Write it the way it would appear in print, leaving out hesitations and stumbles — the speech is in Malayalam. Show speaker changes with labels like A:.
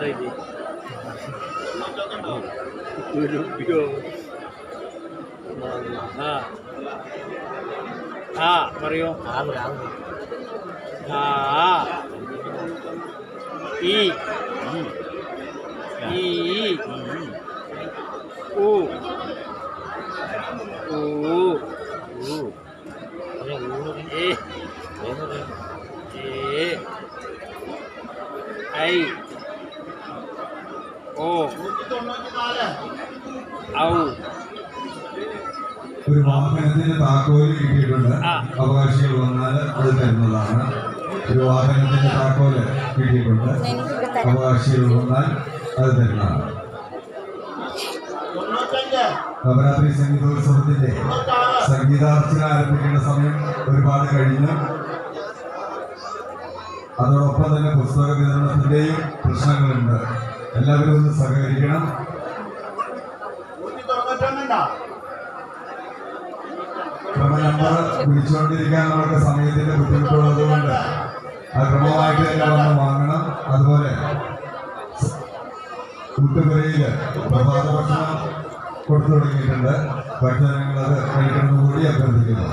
A: പറയൂ. ഈ ഐ ഓ ഔ.
B: ഒരു വാഹനത്തിന് താക്കോല് കിട്ടിയിട്ടുണ്ട്. അവകാശികൾ വന്നാൽ അത് തരുന്നതാണ്. ഒരു വാഹനത്തിന് താക്കോല് കിട്ടിയിട്ടുണ്ട്. അവകാശികൾ വന്നാൽ അത് തരുന്നതാണ്. നവരാത്രി സംഗീതോത്സവത്തിന്റെ സംഗീതാർച്ചന ആരംഭിക്കേണ്ട സമയം ഒരുപാട് കഴിഞ്ഞു. അതോടൊപ്പം തന്നെ പുസ്തക വിതരണത്തിന്റെയും പ്രശ്നങ്ങളുണ്ട്. എല്ലാവരും ഒന്ന് സഹകരിക്കണം. ക്രമ നമ്പർ വിളിച്ചുകൊണ്ടിരിക്കാൻ നമുക്ക് സമയത്തിന്റെ ബുദ്ധിമുട്ടുള്ളത് കൊണ്ട് അത് ക്രമമായിട്ട് തന്നെ വന്ന് വാങ്ങണം. അതുപോലെ കൂട്ടുപുരയില് പ്രഭാത ഭക്ഷണം കൊടുത്തു തുടങ്ങിയിട്ടുണ്ട്. ഭക്ഷണങ്ങൾ അത് കഴിക്കണമെന്ന് കൂടി അഭ്യർത്ഥിക്കുന്നു.